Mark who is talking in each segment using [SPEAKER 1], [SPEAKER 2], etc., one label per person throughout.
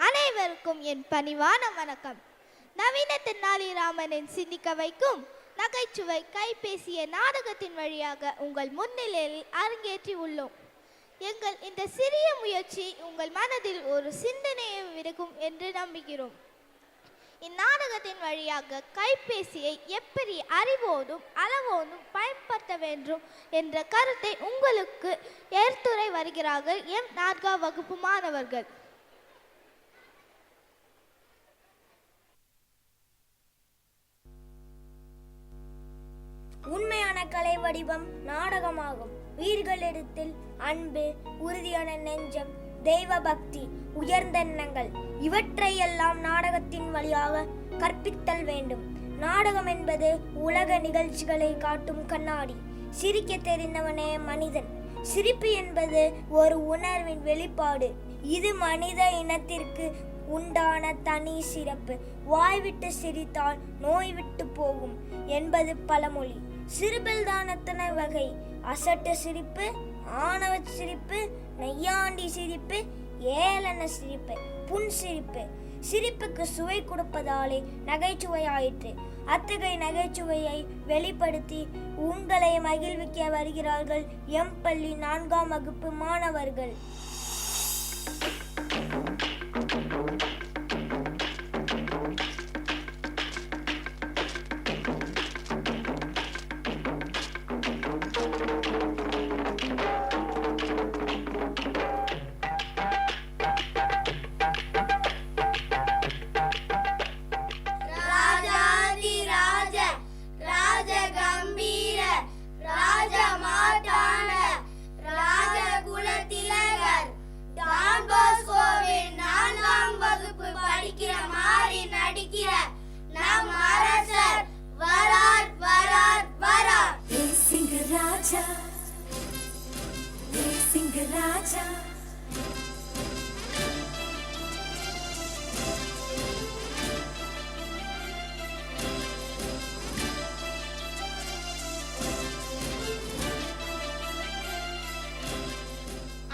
[SPEAKER 1] அனைவருக்கும் என் பணிவான வணக்கம். நவீன தென்னாலிராமனின் சிந்திக்க வைக்கும் நகைச்சுவை கைபேசிய நாடகத்தின் வழியாக உங்கள் முன்னிலையில் அரங்கேற்றி உள்ளோம். எங்கள் இந்த சிறிய முயற்சி உங்கள் மனதில் ஒரு சிந்தனையை விடுக்கும் என்று நம்புகிறோம். இந்நாடகத்தின் வழியாக கைபேசியை எப்படி அறிவோடும் அளவோடும் பயன்படுத்த வேண்டும் என்ற கருத்தை உங்களுக்கு ஏற்றுரை வருகிறார்கள் எம் 4ஆம் வகுப்பு மாணவர்கள்.
[SPEAKER 2] உண்மையான கலை வடிவம் நாடகமாகும். உயிர்களிடத்தில் அன்பு, உறுதியான நெஞ்சம், தெய்வ பக்தி, உயர்ந்த எண்ணங்கள் இவற்றையெல்லாம் நாடகத்தின் வழியாக கற்பித்தல் வேண்டும். நாடகம் என்பது உலக நிகழ்ச்சிகளை காட்டும் கண்ணாடி. சிரிக்க தெரிந்தவனே மனிதன். சிரிப்பு என்பது ஒரு உணர்வின் வெளிப்பாடு. இது மனித இனத்திற்கு உண்டான தனி சிறப்பு. வாய்விட்டு சிரித்தால் நோய் விட்டு போகும் என்பது பழமொழி. சிரிப்பில் தான் எத்தனை வகை. அசட்டு சிரிப்பு, ஆணவ சிரிப்பு, நெய்யாண்டி சிரிப்பு, ஏளன சிரிப்பு, புன் சிரிப்பு. சிரிப்புக்கு சுவை கொடுப்பதாலே நகைச்சுவை ஆயிற்று. அத்தகைய நகைச்சுவையை வெளிப்படுத்தி உங்களை மகிழ்விக்க வருகிறார்கள் எம் பள்ளி 4ஆம் வகுப்பு மாணவர்கள்.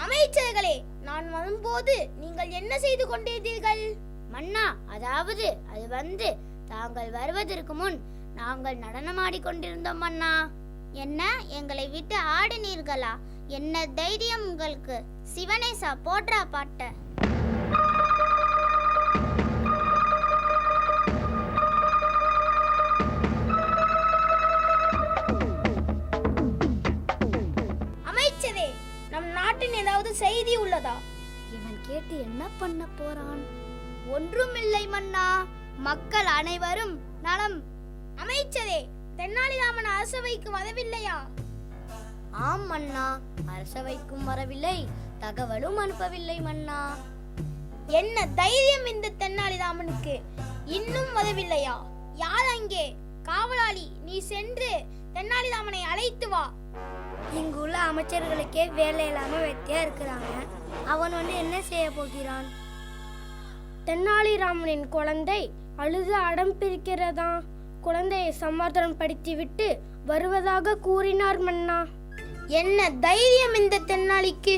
[SPEAKER 3] அமைச்சர்களே, நான் வரும்போது நீங்கள் என்ன செய்து கொண்டிருந்தீர்கள்?
[SPEAKER 4] மன்னா, அதாவது அது தாங்கள் வருவதற்கு முன் நாங்கள் நடனமாடி கொண்டிருந்தோம் மன்னா.
[SPEAKER 3] என்ன, எங்களை விட்டு ஆடினீர்களா? என்ன தைரியம் உங்களுக்கு? சிவனேசா, போட்ரா பாட்ட. அமைச்சரே, நம் நாட்டின் ஏதாவது செய்தி உள்ளதா?
[SPEAKER 4] இவன் கேட்டு என்ன பண்ண போறான்?
[SPEAKER 3] ஒன்றுமில்லை மன்னா, மக்கள் அனைவரும் நலம். அமைச்சரே, தென்னாலிராமன் அரசவைக்கு வரவில்லையா?
[SPEAKER 4] ஆம் மன்னா, அரசவைக்கும் வரவில்லை, தகவலும் அனுப்பவில்லை மன்னா.
[SPEAKER 3] என்ன தைரியம் இந்த தென்னாலிராமனுக்கு! இன்னும் வரவில்லையா? யார் அங்கே? காவலாளி, நீ சென்று தென்னாலிராமனை அழைத்து வா.
[SPEAKER 2] இங்குள்ள அமைச்சர்களுக்கே வேலை இல்லாம வெட்டியா இருக்கிறாங்க. அவன் என்ன செய்ய போகிறான்?
[SPEAKER 5] தென்னாலிராமனின் குழந்தை அழுது அடம் பிரிக்கிறதா. குழந்தையை சமாதானம் படுத்திவிட்டு வருவதாக கூறினார் மன்னா.
[SPEAKER 3] என்ன தைரியம் இந்த தென்னாலிக்கு!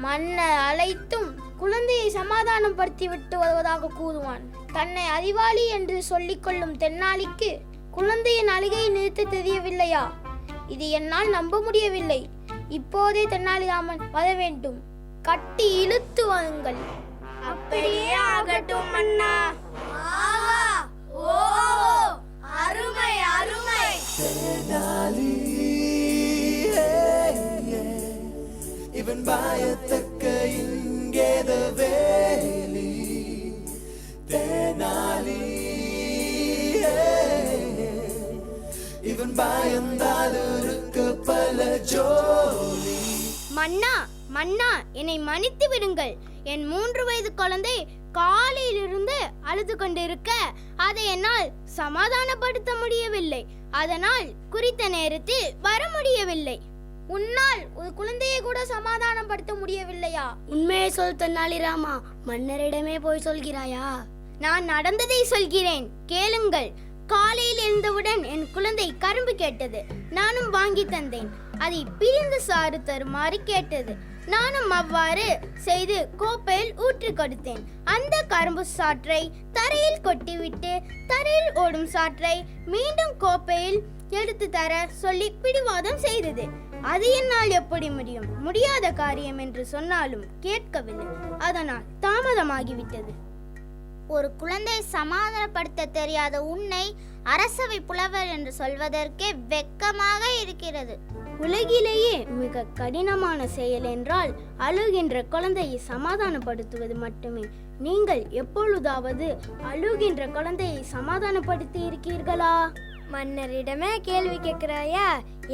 [SPEAKER 3] மன்னர் அழைத்தும் குழந்தையை சமாதானம் படுத்தி விட்டு வருவதாக கூறுவான். தன்னை அறிவாளி என்று சொல்லிக் கொள்ளும் தென்னாலிக்கு குழந்தையின் அழுகை நிறுத்த தெரியவில்லையா? இது என்னால் நம்ப முடியவில்லை. இப்போதே தென்னாலிராமன் வர வேண்டும். கட்டி இழுத்து வாருங்கள்.
[SPEAKER 2] அப்படியே ஆகட்டும் மன்னா. அருமை அருமை.
[SPEAKER 6] இவன் பயத்தக்க இங்கேத வேலி தேனாலி. இவன் பயந்தாலுக்கு பல ஜோலி.
[SPEAKER 3] மன்னா, மன்னா, என்னை மன்னித்து விடுங்கள். என் 3 வயது குழந்தை காலையிலிருந்து அழுது கொண்டிருக்க அதை என்னால் சமாதானப்படுத்த முடியவில்லை. அதனால் குறித்த நேரத்தில் வர முடியவில்லை. உன்னால் ஒரு குழந்தையை கூட சமாதானப்படுத்த முடியவில்லையா?
[SPEAKER 4] உண்மையை சொல் தென்னாலிராமா, மன்னரிடமே போய் சொல்கிறாயா?
[SPEAKER 3] நான் நடந்ததை சொல்கிறேன், கேளுங்கள். காலையில் எழுந்தவுடன் என் குழந்தை கரும்பு கேட்டது. நானும் வாங்கி தந்தேன். அதை பிரிந்து சாறு தருமாறு கேட்டது. நானும் அவ்வாறு செய்து கோப்பையில் ஊற்றி கொடுத்தேன். அந்த கரும்பு சாற்றை தரையில் கொட்டிவிட்டு தரையில் ஓடும் சாற்றை மீண்டும் கோப்பையில் எடுத்து தர சொல்லி பிடிவாதம் செய்தது. அது என்னால் எப்படி முடியும்? முடியாத காரியம் என்று சொன்னாலும் கேட்கவில்லை. அதனால் தாமதமாகிவிட்டது.
[SPEAKER 4] ஒரு குழந்தை சமாதானப்படுத்த தெரியாத உன்னை அரசவை புலவர் என்று சொல்வதற்கே வெட்கமாக இருக்கிறது.
[SPEAKER 3] உலகிலேயே மிக கடினமான செயல் என்றால் அழுகின்ற குழந்தையை சமாதானப்படுத்துவது மட்டுமே. நீங்கள் எப்பொழுதாவது அழுகின்ற குழந்தையை சமாதானப்படுத்தி இருக்கீர்களா?
[SPEAKER 5] மன்னரிடமே கேள்வி கேட்கிறாயா?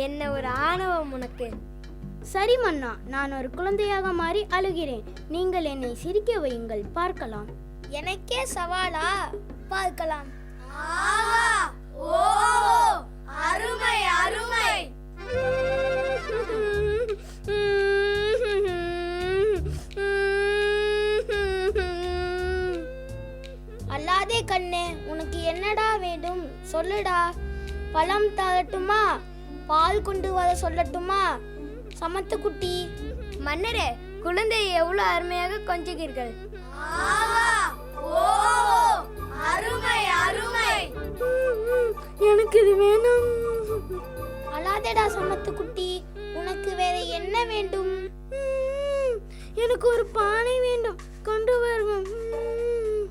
[SPEAKER 5] என்ன ஒரு ஆணவம் உனக்கு!
[SPEAKER 3] சரி மன்னா, நான் ஒரு குழந்தையாக மாறி அழுகிறேன். நீங்கள் என்னை சிரிக்க வையுங்கள், பார்க்கலாம். எனக்கே சவாலா? பார்க்கலாம்.
[SPEAKER 2] அருமை அருமை.
[SPEAKER 3] அல்லாதே கண்ணே, உனக்கு என்னடா வேண்டும் சொல்லுடா. பழம் தரட்டுமா? பால் கொண்டு வர சொல்லட்டுமா? சமத்து குட்டி.
[SPEAKER 5] மன்னரே, குழந்தையை எவ்வளவு அருமையாக கொஞ்சுகிறீர்கள்!
[SPEAKER 2] அருமை அருமை.
[SPEAKER 5] எனக்கு இது வேணும்.
[SPEAKER 3] அல்லாதேடா சமத்து குட்டி, உனக்கு வேற என்ன வேண்டும்?
[SPEAKER 5] எனக்கு ஒரு பானை வேண்டும், கொண்டு வருவேன்.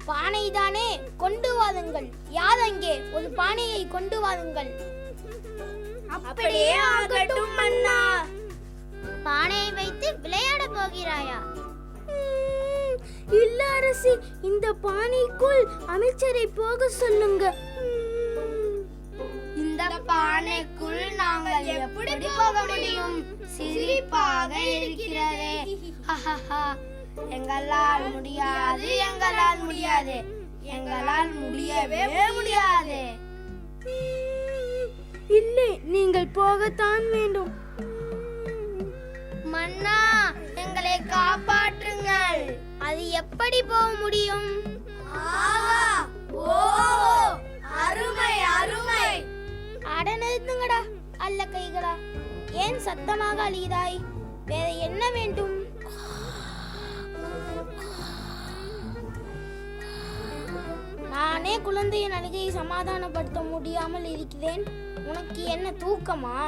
[SPEAKER 3] பானை தானே, கொண்டு வாருங்கள். யார் அங்கே? ஒரு பானையை கொண்டு வாருங்கள்.
[SPEAKER 5] அப்படியே ஆகட்டும் மன்னா.
[SPEAKER 4] பானையை வைத்து விளையாட போகிறாயா?
[SPEAKER 5] இல்ல அரசி, இந்த பானைக்குள் அமைச்சரை போக சொல்லுங்க.
[SPEAKER 2] இந்த பானைக்குள் நாங்கள் எப்படி போக முடியும்? சிரிப்பாக இருக்கிறதே. எங்களால் முடியாது, எங்களால் முடியாது, எங்களால் முடியவே முடியாது.
[SPEAKER 5] இல்லை, நீங்கள் போகத்தான் வேண்டும்.
[SPEAKER 4] மன்னா, எங்களை காப்பாற்றுங்கள்.
[SPEAKER 3] அது எப்படி போக முடியும்?
[SPEAKER 2] அருமை அருமை.
[SPEAKER 3] அட நிறுத்துங்கடா அல்ல கைகளா. ஏன் சத்தமாக அழிதாய்? வேற என்ன வேண்டும்? நானே குழந்தையின் அழுகையை சமாதானப்படுத்த முடியாமல் இருக்கிறேன். உனக்கு என்ன தூக்கமா?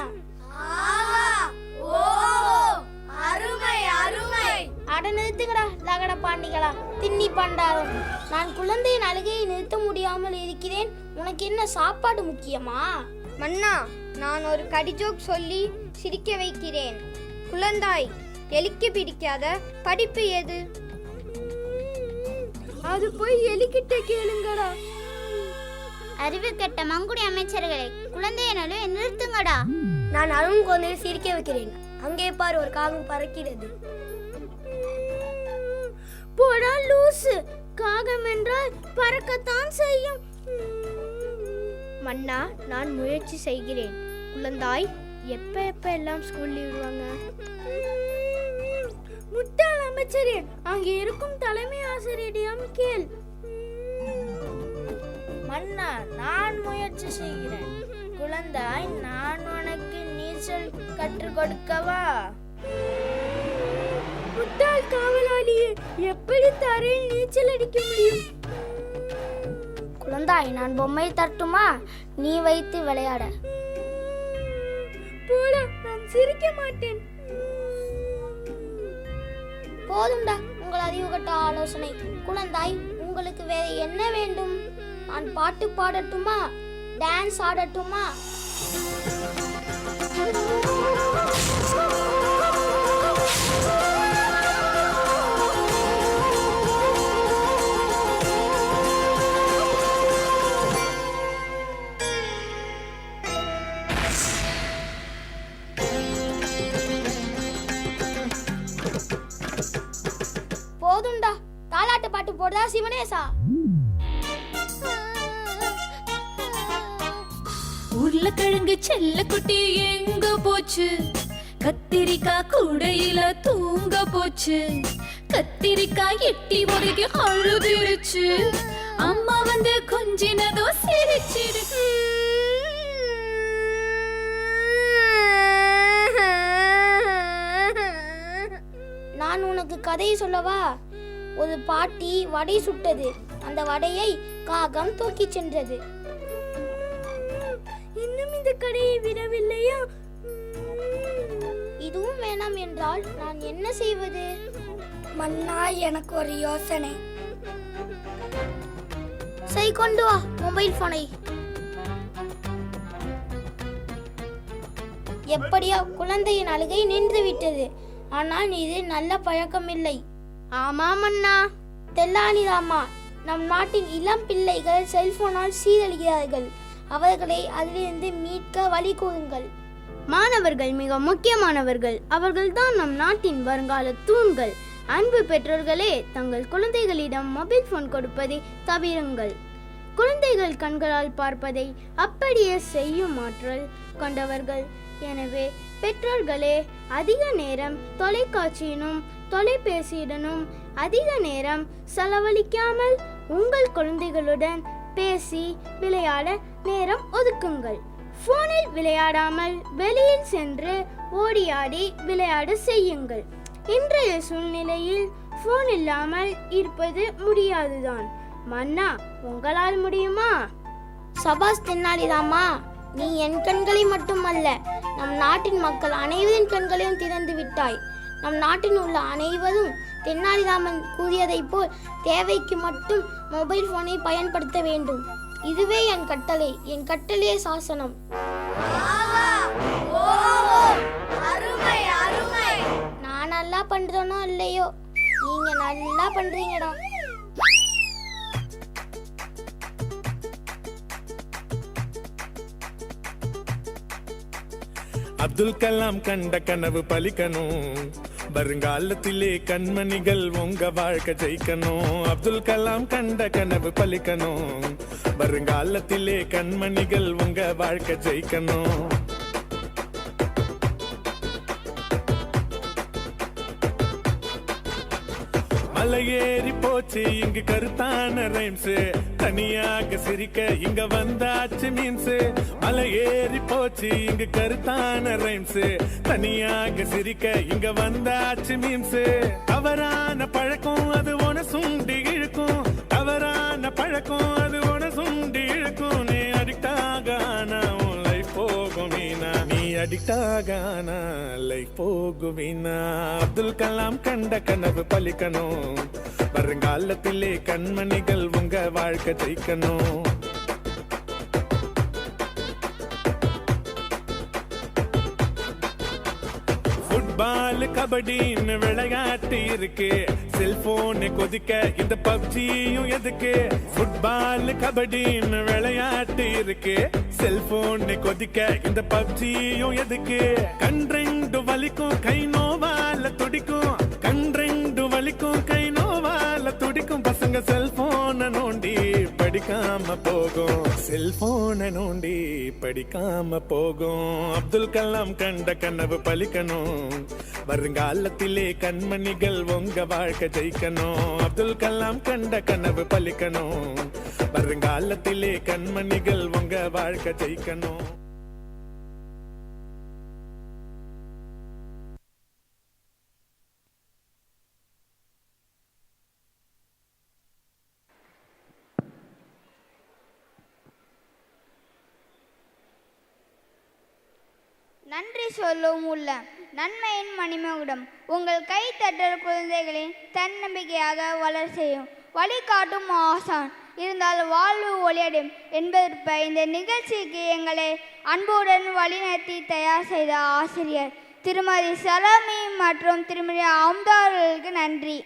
[SPEAKER 2] அருமை அருமை.
[SPEAKER 3] அட நிறுத்துங்கடா லகட பாண்டிகளா, தின்னி பண்டாரம். நான் குழந்தையின் அழுகையை நிறுத்த முடியாமல் இருக்கிறேன். உனக்கு என்ன சாப்பாடு முக்கியமா?
[SPEAKER 5] மன்னா, நான் ஒரு கடிஜோக் சொல்லி சிரிக்க வைக்கிறேன். குழந்தாய், எலிக்கு பிடிக்காத படிப்பு எது? அது போய் எலிக்கிட்ட கேளுங்கடா.
[SPEAKER 4] அறிவு கெட்ட மங்குடி அமைச்சர்களை, குழந்தையை நழுவை நிறுத்துங்கடா.
[SPEAKER 2] நான் அருண் குழந்தையை சிரிக்க வைக்கிறேன். அங்கே பாரு, ஒரு காகம் பறக்கிறது.
[SPEAKER 5] போடா லூசு, காகம் என்றால் பறக்கத்தான் செய்யும். மன்னா, நான் முயற்சி செய்கிறேன். குழந்தாய், எப்ப எல்லாம் ஸ்கூல்ல விடுவாங்க? முட்டாள் அமைச்சரே, அங்கே இருக்கும் தலைமை ஆசிரியரிடம் கேள்.
[SPEAKER 3] மன்னா, நான் முயற்சி செய்கிறேன். குழந்தாய், நான் உனக்கு நீச்சல் கற்றுக் கொடுக்கவா?
[SPEAKER 5] முட்டாள் காவலாளியே, எப்படி தரையில் நீச்சல் அடிக்க முடியும்?
[SPEAKER 3] குழந்தாய், நான் பொம்மை தட்டுமா? நீ வைத்து விளையாட.
[SPEAKER 5] போடா, நான் சிரிக்க மாட்டேன்.
[SPEAKER 3] போதும்டா உங்கள் அறிவு கட்ட ஆலோசனை. குழந்தாய், உங்களுக்கு வேற என்ன வேண்டும்? நான் பாட்டு பாடட்டுமா? டான்ஸ் ஆடட்டுமா? போதும்டா, தாலாட்டு பாட்டு போடுதா சிவனேசா?
[SPEAKER 7] உருளைக்கிழங்கு செல்ல குட்டி எங்க போச்சு? கத்திரிக்காய் கூடையில தூங்க போச்சு. கத்திரிக்காய் எட்டி உடைக்கு அழுதுருச்சு. அம்மா வந்து கொஞ்சினதோ சிரிச்சிடுச்சு.
[SPEAKER 3] உனக்கு கதையை சொல்லவா? ஒரு பாட்டி வடை சுட்டது. அந்த வடையை காகம் தூக்கிச் சென்றது.
[SPEAKER 5] இன்னும் இந்த கடையை விடவில்லையா?
[SPEAKER 3] இதுவும் வேணாம் என்றால் நான் என்ன செய்வது?
[SPEAKER 2] மன்னா, எனக்கு ஒரு யோசனை.
[SPEAKER 3] சரி, கொண்டு வா மொபைல் போனை. எப்படியோ குழந்தையின் அழுகை நின்று விட்டது. ஆனால் இது நல்ல பழக்கமில்லை.
[SPEAKER 5] ஆமாம் அண்ணா.
[SPEAKER 3] தெல்லானிராமா, நம் நாட்டின் இளம் பிள்ளைகள் செல்போனால் சீரழிகிறார்கள். அவர்களை அதிலிருந்து மீட்க வழி கூறுங்கள்.
[SPEAKER 5] மாணவர்கள் மிக முக்கியமானவர்கள். அவர்கள்தான் நம் நாட்டின் வருங்கால தூண்கள். அன்பு பெற்றோர்களே, தங்கள் குழந்தைகளிடம் மொபைல் போன் கொடுப்பதை தவிருங்கள். குழந்தைகள் கண்களால் பார்ப்பதை அப்படியே செய்யும் ஆற்றல் கொண்டவர்கள். எனவே பெற்றோர்களே, அதிக நேரம் தொலைக்காட்சியினும் தொலைபேசியுடனும் அதிக நேரம் செலவழிக்காமல் உங்கள் குழந்தைகளுடன் பேசி விளையாட நேரம் ஒதுக்குங்கள். போனில் விளையாடாமல் வெளியில் சென்று ஓடியாடி விளையாட செய்யுங்கள். இன்றைய சூழ்நிலையில் போன் இல்லாமல் இருப்பது முடியாதுதான். மன்னா, உங்களால் முடியுமா?
[SPEAKER 3] சபாஸ் தென்னாலிராமா, நீ என் கண்களை மட்டுமல்ல, நம் நாட்டின் மக்கள் அனைவரின் கண்களையும் திறந்து விட்டாய். நம் நாட்டில் உள்ள அனைவரும் தென்னாலிராமன் கூறியதைப் போல் தேவைக்கு மட்டும் மொபைல் போனை பயன்படுத்த வேண்டும். இதுவே என் கட்டளை. என் கட்டளையே சாசனம். நான் நல்லா பண்றேனோ இல்லையோ, நீங்க நல்லா பண்றீங்கடா.
[SPEAKER 8] அப்துல் கலாம் கண்ட கனவு பலிக்கணும். வருங்காலத்திலே கண்மணிகள் உங்க வாழ்க்கை ஜெயிக்கணும். அப்துல் கலாம் கண்ட கனவு பலிக்கணும். வருங்காலத்திலே கண்மணிகள் உங்க வாழ்க்கை ஜெயிக்கணும். மலையேறி போச்சு இங்கு கருத்தான ரைம்ஸ். தனியாக சிரிக்க இங்க வந்தாச்சு மீன்ஸ். மலையேறி போச்சு இங்கு கருத்தான ரைம்ஸ். தனியாக சிரிக்க இங்க வந்தாச்சு மீன்ஸ். தவறான பழக்கம் அது உன சுண்டி இழுக்கும். தவறான பழக்கம் அது உன சுண்டி இழுக்கும். நீ அடிக்ட் ஆகானா உன் லைஃப் போகும் வீணா. நீ அடிக்ட் ஆகானா லைஃப் போகும் வீணா. அப்துல் கலாம் கண்ட கனவு பலிக்கணும். வருங்காலத்திலே கண்மணிகள் உங்க வாழ்க்கை ஜெயிக்கணும். ஃபுட்பால் கபடின்னு விளையாட்டு இருக்கு. செல்போனை கொதிக்க இந்த பப்ஜியும் எதுக்கு? ஃபுட்பால் கபடின்னு விளையாட்டு இருக்கு. செல்போனை கொதிக்க இந்த பப்ஜியும் எதுக்கு? கண்ரெண்டு வலிக்கும் கை நோவால துடிக்கும். கண்ரெண்டு வலிக்கும் கை நோவால துடிக்கும். பசங்க செல்போனை நோண்டி படிக்காம போகும். செல்போனை நோண்டி படிக்காம போகும். அப்துல் கலாம் கண்ட கனவு பலிக்கணும். வருங்காலத்திலே கண்மணிகள் உங்க வாழ்க்கை ஜெயிக்கணும். அப்துல் கலாம் கண்ட கனவு பலிக்கணும். வருங்காலத்திலே கண்மணிகள் உங்க வாழ்க்கை ஜெயிக்கணும்.
[SPEAKER 9] நன்றி சொல்லும் உள்ள நன்மையின் மணிமகுடம். உங்கள் கை தட்டல் குழந்தைகளின் தன்னம்பிக்கையாக வளர செய்யும். வழிகாட்டும் ஆசான் இருந்தால் வாழ்வு ஒளியடும் என்பதற்கு இந்த நிகழ்ச்சிக்கு எங்களை அன்புடன் வழிநடத்தி தயார் செய்த ஆசிரியர் திருமதி சலமி மற்றும் திருமதி அம்தா அவர்களுக்கு நன்றி.